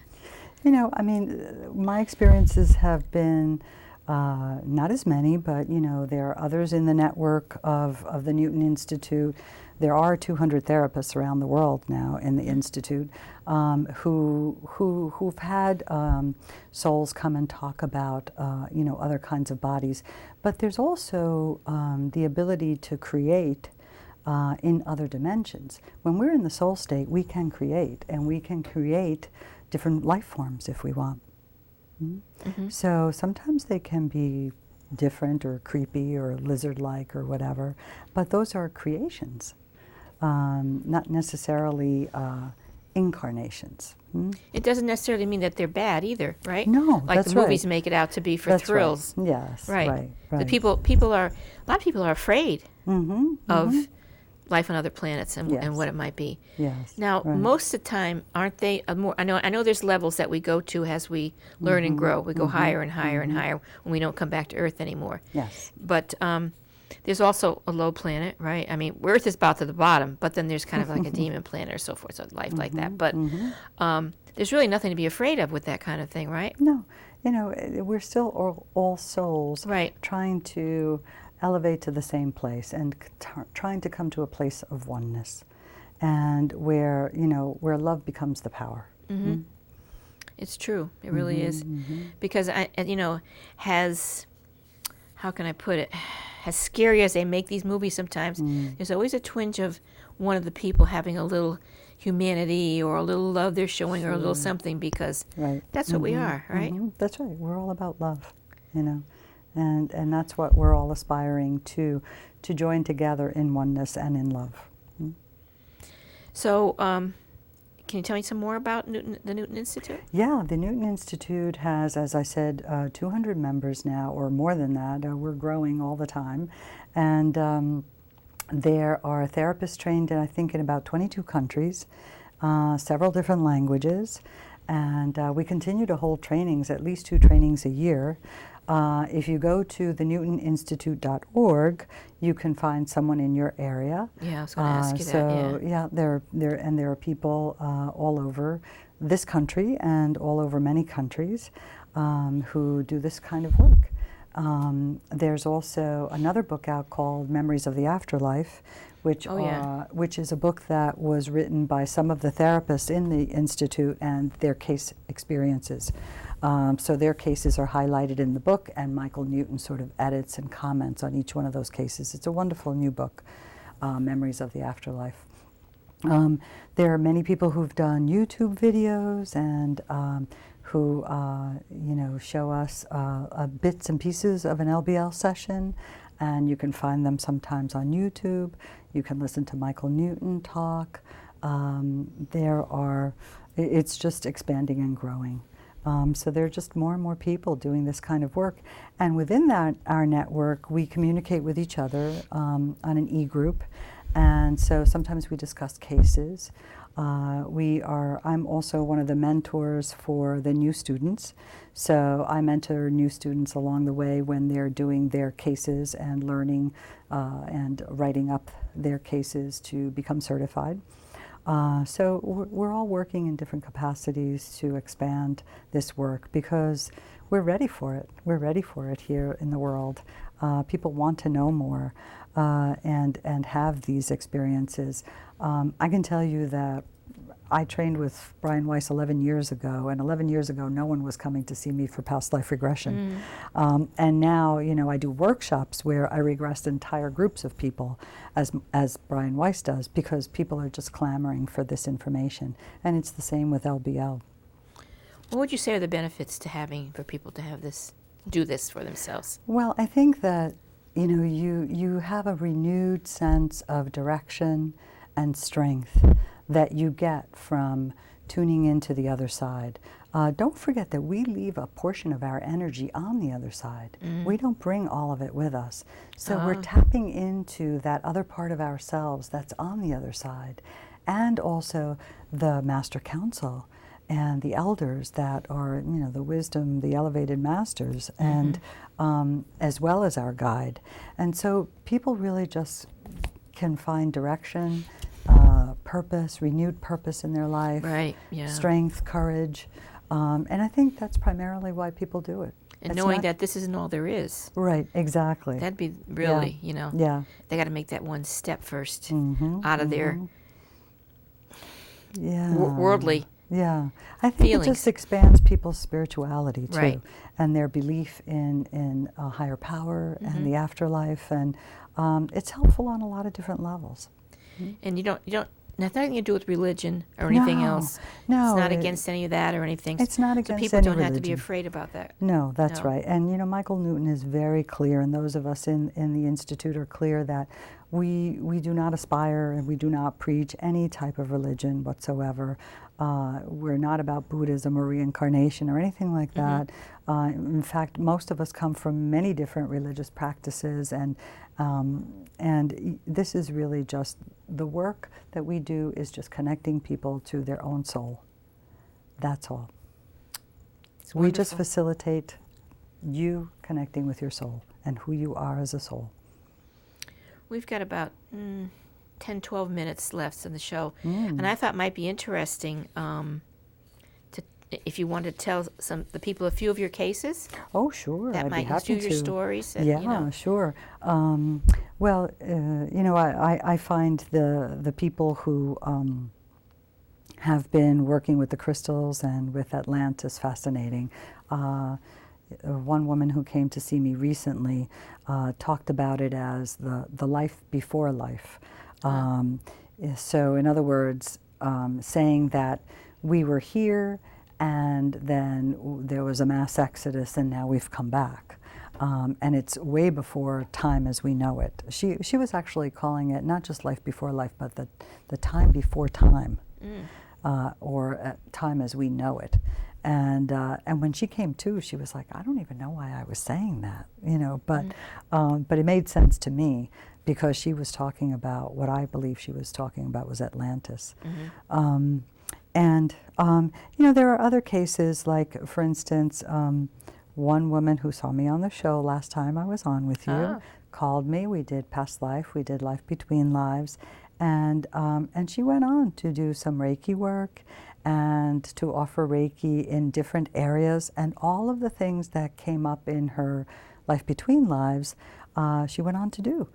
You know, I mean, my experiences have been not as many, but, you know, there are others in the network of the Newton Institute. There are 200 therapists around the world now in the Institute who've had souls come and talk about, you know, other kinds of bodies. But there's also the ability to create in other dimensions. When we're in the soul state, we can create, and we can create different life forms if we want. Mm-hmm. So sometimes they can be different or creepy or lizard-like or whatever, but those are creations, not necessarily incarnations. It doesn't necessarily mean that they're bad either, right? No, like that's the movies right. make it out to be for That's thrills. Right. Yes, right. The people are, a lot of people are afraid of life on other planets and what it might be. Yes. Now, most of the time, aren't they more? I know there's levels that we go to as we learn and grow. We go higher and higher and higher when we don't come back to Earth anymore. Yes. But there's also a low planet, right? I mean, Earth is about to the bottom, but then there's kind of like a demon planet or so forth, so life like that. But there's really nothing to be afraid of with that kind of thing, right? No. You know, we're still all souls trying to elevate to the same place and trying to come to a place of oneness, and where, you know, where love becomes the power. It's true. It really is. Because, you know, how can I put it? As scary as they make these movies sometimes, there's always a twinge of one of the people having a little humanity or a little love they're showing or a little something, because that's what we are, right? That's right. We're all about love, you know. And that's what we're all aspiring to join together in oneness and in love. So, can you tell me some more about the Newton Institute? Yeah, the Newton Institute has, as I said, 200 members now, or more than that. We're growing all the time. And there are therapists trained, I think, in about 22 countries, several different languages. And we continue to hold trainings, at least 2 trainings a year. If you go to thenewtoninstitute.org, you can find someone in your area. Yeah, I was going to ask you that. So there are people all over this country and all over many countries who do this kind of work. There's also another book out called Memories of the Afterlife, which is a book that was written by some of the therapists in the Institute and their case experiences. So their cases are highlighted in the book, and Michael Newton sort of edits and comments on each one of those cases. It's a wonderful new book, Memories of the Afterlife. There are many people who've done YouTube videos and who you know, show us bits and pieces of an LBL session, and you can find them sometimes on YouTube. You can listen to Michael Newton talk. It's just expanding and growing. So there are just more and more people doing this kind of work. And within our network, we communicate with each other on an e-group. And so sometimes we discuss cases. I'm also one of the mentors for the new students. So I mentor new students along the way when they're doing their cases and learning and writing up their cases to become certified. So we're all working in different capacities to expand this work because we're ready for it. We're ready for it here in the world. People want to know more and have these experiences. I can tell you that I trained with Brian Weiss 11 years ago, and 11 years ago no one was coming to see me for past life regression. And now, you know, I do workshops where I regress entire groups of people, as Brian Weiss does, because people are just clamoring for this information. And it's the same with LBL. What would you say are the benefits for people to have do this for themselves? Well, I think that, you know, you have a renewed sense of direction and strength that you get from tuning into the other side. Don't forget that we leave a portion of our energy on the other side. We don't bring all of it with us. So we're tapping into that other part of ourselves that's on the other side, and also the Master Council and the elders that are, you know, the wisdom, the elevated masters, and as well as our guide. And so people really just can find direction, purpose, renewed purpose in their life, Right, yeah. strength, courage. And I think that's primarily why people do it. And It's knowing not- that this isn't all there is. Right, exactly. That'd be really, you know, Yeah. they got to make that one step first Mm-hmm, out of their yeah. worldly. Yeah, I think feelings. it just expands people's spirituality too, Right. and their belief in a higher power Mm-hmm. and the afterlife, and it's helpful on a lot of different levels. And you don't, nothing to do with religion or anything No, else. no, It's not it- against any of that or anything. It's not So against people any don't have to be religion. afraid about that. No, that's No. right. And you know, Michael Newton is very clear, and those of us in the Institute are clear that we do not aspire and we do not preach any type of religion whatsoever. We're not about Buddhism or reincarnation or anything like that. In fact, most of us come from many different religious practices, and this is really just the work that we do is just connecting people to their own soul. That's all. It's We just wonderful. facilitate you connecting with your soul and who you are as a soul. We've got about 10, 12 minutes left in the show. Mm. And I thought it might be interesting if you want to tell the people a few of your cases Oh, sure. that I'd might be happy do your to. stories. That, Yeah, you know, sure. Well, you know, I find the people who have been working with the crystals and with Atlantis fascinating. One woman who came to see me recently talked about it as the life before life. So, in other words, saying that we were here and then there was a mass exodus and now we've come back. And it's way before time as we know it. She was actually calling it not just life before life, but the time before time, or time as we know it. And when she came to, she was like, I don't even know why I was saying that, you know, but it made sense to me because she was talking about what I believe she was talking about was Atlantis. You know, there are other cases, like, for instance, one woman who saw me on the show last time I was on with you called me. We did past life. We did life between lives. And she went on to do some Reiki work and to offer Reiki in different areas. And all of the things that came up in her life between lives, she went on to do.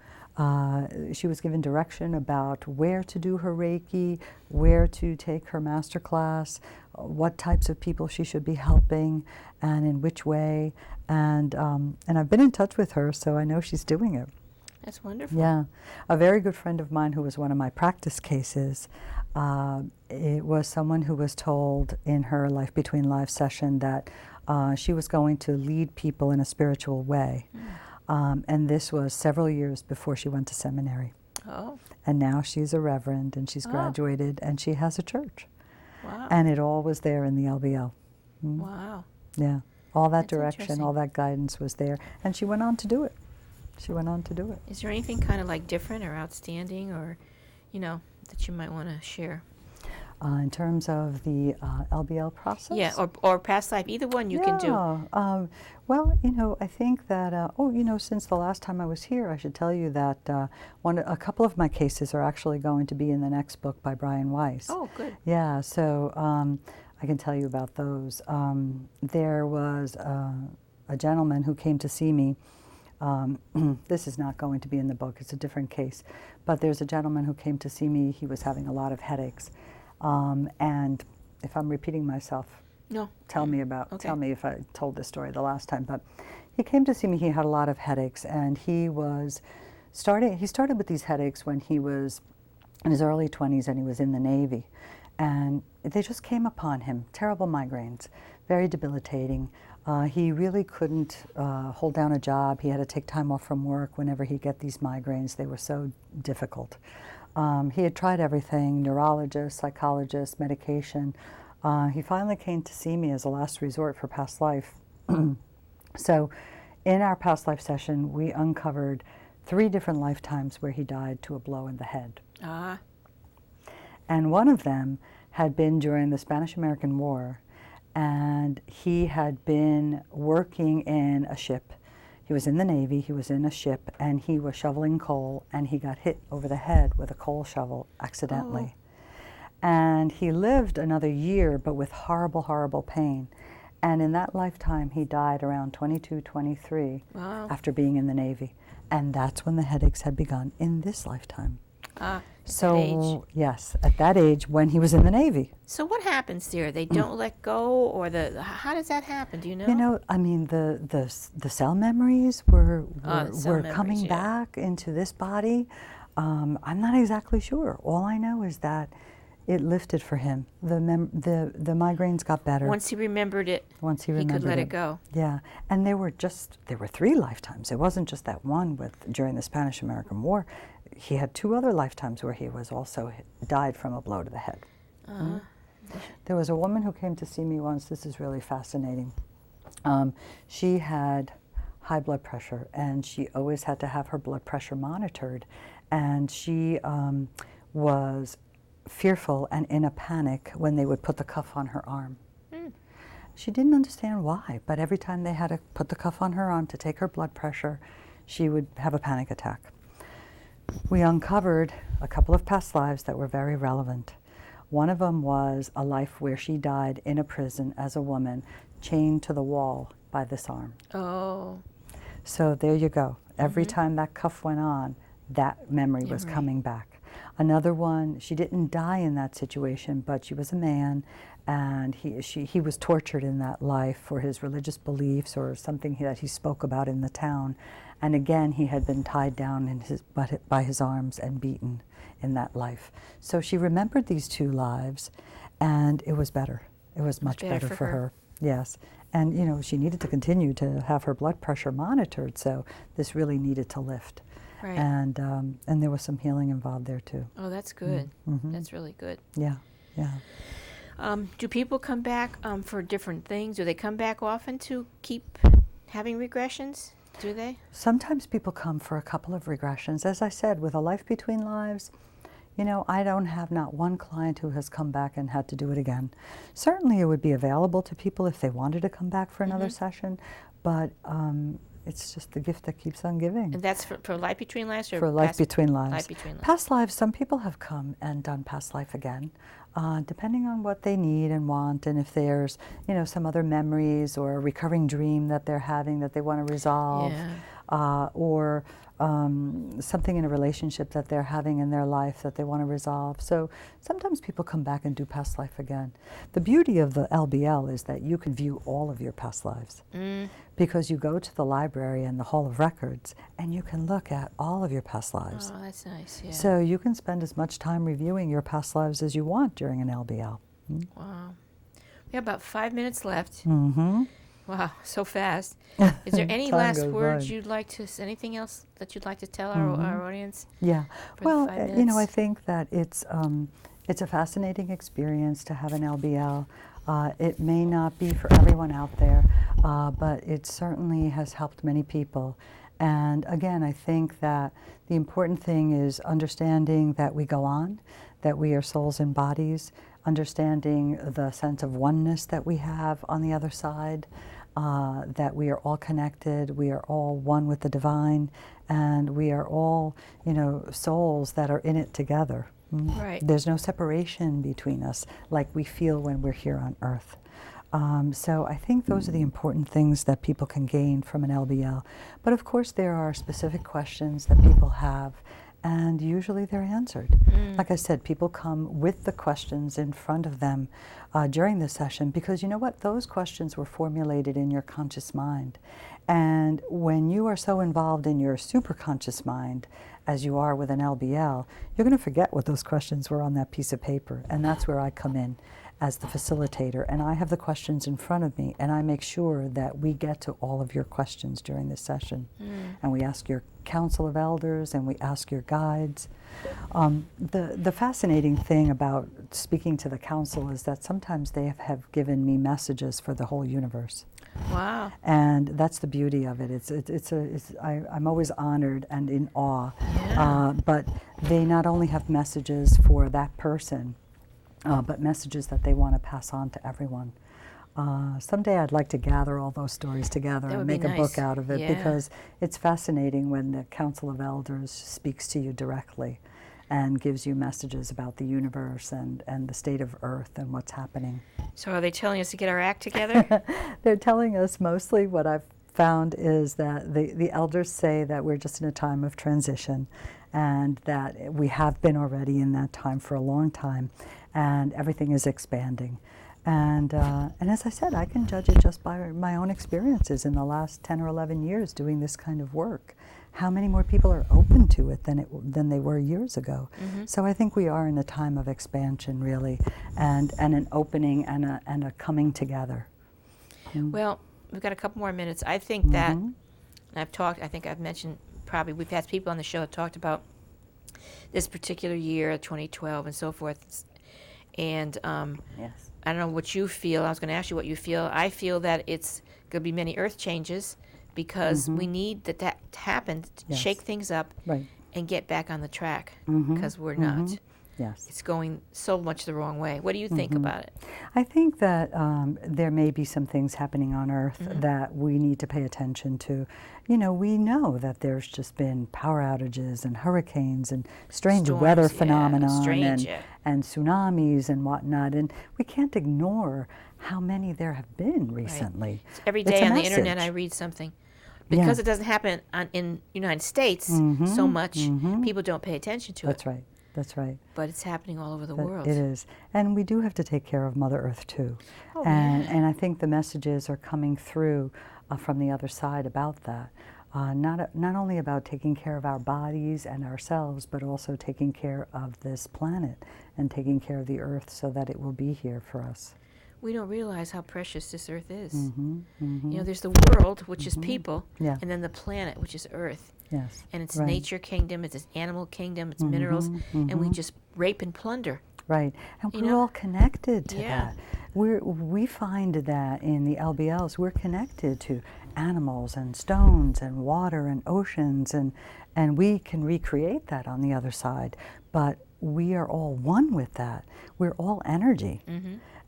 She was given direction about where to do her Reiki, where to take her master class, what types of people she should be helping, and in which way. And I've been in touch with her, so I know she's doing it. that's wonderful. Yeah. A very good friend of mine who was one of my practice cases, it was someone who was told in her Life Between Lives session that she was going to lead people in a spiritual way. And this was several years before she went to seminary. Oh, And now she's a reverend and she's graduated and she has a church. wow. And it all was there in the LBL. Wow. Yeah. All that That's direction, interesting. all that guidance was there. And she went on to do it. She went on to do it. Is there anything kind of like different or outstanding or, you know, that you might want to share? In terms of the LBL process? Yeah, or past life, either one you can do. Well, you know, I think that, you know, since the last time I was here, I should tell you that a couple of my cases are actually going to be in the next book by Brian Weiss. Oh, good. Yeah, so I can tell you about those. There was a gentleman who came to see me. This is not going to be in the book, it's a different case. But there's a gentleman who came to see me. He was having a lot of headaches. And if I'm repeating myself, No. tell me if I told this story the last time. But he came to see me. He had a lot of headaches, and he started with these headaches when he was in his early 20s and he was in the Navy. And they just came upon him, terrible migraines, very debilitating. He really couldn't hold down a job. He had to take time off from work whenever he'd get these migraines. They were so difficult. He had tried everything, neurologist, psychologist, medication. He finally came to see me as a last resort for past life. So in our past life session, we uncovered 3 different lifetimes where he died to a blow in the head. And one of them had been during the Spanish-American War, and he had been working in a ship. He was in the Navy, he was in a ship, and he was shoveling coal, and he got hit over the head with a coal shovel accidentally. And he lived another year, but with horrible, horrible pain. And in that lifetime, he died around 22, 23 Wow. after being in the Navy. And that's when the headaches had begun in this lifetime. At So, that age. yes, at that age when he was in the Navy. So what happens there? They don't let go, or how does that happen? Do you know? You know, I mean, the cell memories were cell memories, coming yeah. back into this body. I'm not exactly sure. All I know is that it lifted for him. The migraines got better. Once he remembered it, Once he he remembered could let it go. Yeah, and there were 3 lifetimes. It wasn't just that one during the Spanish-American War. He had 2 other lifetimes where he was also died from a blow to the head. There was a woman who came to see me once. This is really fascinating. She had high blood pressure, and she always had to have her blood pressure monitored. And she was fearful and in a panic when they would put the cuff on her arm. She didn't understand why, but every time they had to put the cuff on her arm to take her blood pressure, she would have a panic attack. We uncovered a couple of past lives that were very relevant. One of them was a life where she died in a prison as a woman, chained to the wall by this arm. Oh. So there you go. Every time that cuff went on, that memory was coming back. Another one, she didn't die in that situation, but she was a man, and he was tortured in that life for his religious beliefs or something that he spoke about in the town. And again, he had been tied down by his arms and beaten in that life. So she remembered these 2 lives, and it was better. It was much better for her. Yes. And, you know, she needed to continue to have her blood pressure monitored, so this really needed to lift. Right. And there was some healing involved there, too. Oh, that's good. That's really good. Yeah, yeah. Do people come back for different things? Do they come back often to keep having regressions? Do they? Sometimes people come for a couple of regressions. As I said, with a life between lives, you know, I don't have not one client who has come back and had to do it again. Certainly it would be available to people if they wanted to come back for another session, but it's just the gift that keeps on giving. And that's for life between lives? Or For life between lives. Life between lives. Past lives, some people have come and done past life again, depending on what they need and want, and if there's, you know, some other memories or a recurring dream that they're having that they want to resolve, or something in a relationship that they're having in their life that they want to resolve. So sometimes people come back and do past life again. The beauty of the LBL is that you can view all of your past lives, because you go to the library and the Hall of Records and you can look at all of your past lives. Oh, that's nice, yeah. So you can spend as much time reviewing your past lives as you want during an LBL. Wow. We have about 5 minutes left. Mm-hmm. Wow, so fast. Is there any Time last goes words by. you'd like to, anything else that you'd like to tell our audience? Yeah. For the Well, 5 you know, I minutes? think that it's a fascinating experience to have an LBL. It may not be for everyone out there, but it certainly has helped many people. And again, I think that the important thing is understanding that we go on, that we are souls and bodies, understanding the sense of oneness that we have on the other side, that we are all connected, we are all one with the divine, and we are all, you know, souls that are in it together. Right. There's no separation between us like we feel when we're here on earth. So I think those are the important things that people can gain from an LBL. But of course there are specific questions that people have, and usually they're answered. Like I said, people come with the questions in front of them during the session, because you know what? Those questions were formulated in your conscious mind. And when you are so involved in your superconscious mind, as you are with an LBL, you're going to forget what those questions were on that piece of paper. And that's where I come in as the facilitator. And I have the questions in front of me, and I make sure that we get to all of your questions during this session. And we ask your council of elders, and we ask your guides. The fascinating thing about speaking to the council is that sometimes they have given me messages for the whole universe. Wow. And that's the beauty of it. I'm always honored and in awe. Yeah. But they not only have messages for that person, but messages that they want to pass on to everyone. Someday I'd like to gather all those stories together That and would be make a nice. book out of it, Yeah. because it's fascinating when the Council of Elders speaks to you directly. and gives you messages about the universe and the state of Earth and what's happening. So are they telling us to get our act together? They're telling us mostly what I've found is that the elders say that we're just in a time of transition, and that we have been already in that time for a long time, and everything is expanding. And as I said, I can judge it just by my own experiences in the last 10 or 11 years doing this kind of work. How many more people are open to it than they were years ago? Mm-hmm. So I think we are in a time of expansion, really, and an opening and a coming together. Well, we've got a couple more minutes. I think that, Mhm. I think I've mentioned, probably we've had people on the show that talked about this particular year, 2012 and so forth. And Yes. I don't know what you feel. I was going to ask you what you feel. I feel that it's going to be many earth changes because we need that to happen to Yes. shake things up Right. and get back on the track, Mhm. because we're not. Yes. It's going so much the wrong way. What do you think about it? I think that there may be some things happening on Earth that we need to pay attention to. You know, we know that there's just been power outages and hurricanes and strange Storms, weather yeah, phenomenon strange, yeah. and tsunamis and whatnot. And we can't ignore how many there have been recently. So every It's day a on the internet I message. read something. Because Yeah. it doesn't happen in United States so much, people don't pay attention to That's it. right. That's right. But it's happening all over the But world. it is. And we do have to take care of Mother Earth, too. Oh, and, yeah. and I think the messages are coming through from the other side about that. Not only about taking care of our bodies and ourselves, but also taking care of this planet and taking care of the Earth so that it will be here for us. We don't realize how precious this earth is. Mhm, mhm. You know, there's the world, which is people, Yeah. and then the planet, which is earth. Yes. And it's right. nature kingdom, it's animal kingdom, it's minerals, and we just rape and plunder. Right, and You we're know? all connected to Yeah. that. We find that in the LBLs, we're connected to animals and stones and water and oceans, and we can recreate that on the other side. But we are all one with that. We're all energy.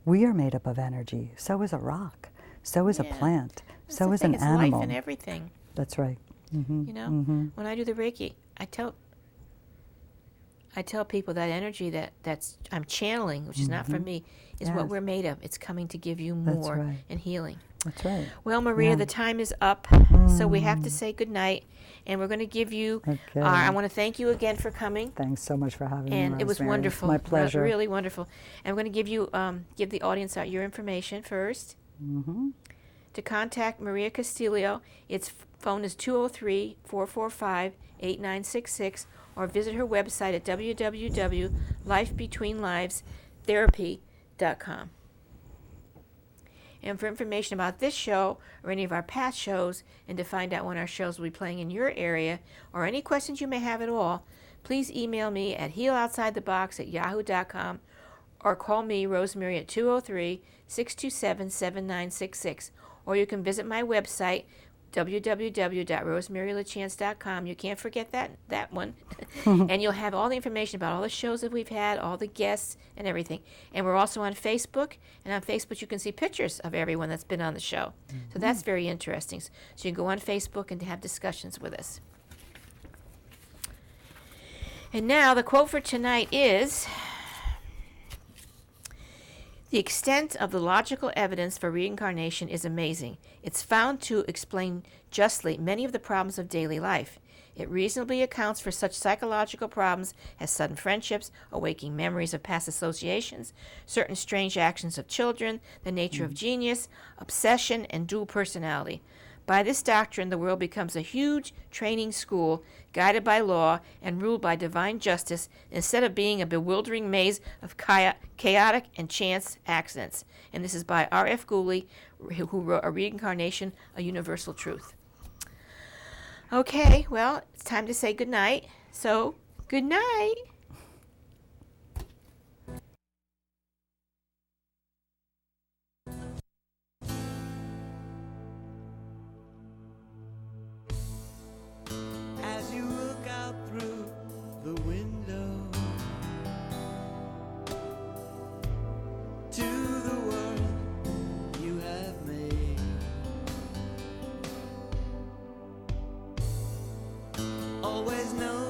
We are made up of energy. So is a rock. So is a Yeah. plant. That's So the is thing, an it's animal. life and everything. That's right. You know, when I do the Reiki, I tell people that energy that's I'm channeling, which is not from me, is what Yes. we're made of. It's coming to give you That's more right. and healing. That's right. Well, Maria, Yeah. the time is up, so we have to say goodnight, and we're going to give you. Okay. I want to thank you again for coming, Thanks so much for having me, and it was Rosemary. wonderful. My pleasure. Really wonderful. And we're going to give you give the audience out your information first. To contact Maria Castillo, its phone is 203-445-8966, or visit her website at www.lifebetweenlivestherapy.com. And for information about this show or any of our past shows, and to find out when our shows will be playing in your area, or any questions you may have at all, please email me at healoutsidethebox@yahoo.com, or call me, Rosemary, at 203-627-7966. Or you can visit my website, www.rosemarylachance.com. You can't forget that one. And you'll have all the information about all the shows that we've had, all the guests, and everything. And we're also on Facebook. And on Facebook, you can see pictures of everyone that's been on the show. So that's very interesting. So you can go on Facebook and have discussions with us. And now the quote for tonight is, "The extent of the logical evidence for reincarnation is amazing. It's found to explain justly many of the problems of daily life. It reasonably accounts for such psychological problems as sudden friendships, awakening memories of past associations, certain strange actions of children, the nature of genius, obsession, and dual personality. By this doctrine, the world becomes a huge training school, guided by law and ruled by divine justice, instead of being a bewildering maze of chaotic and chance accidents." And this is by R.F. Gooley, who wrote A Reincarnation, A Universal Truth. Okay, well, it's time to say goodnight. So, good night. As you look out through the window to the world you have made, always know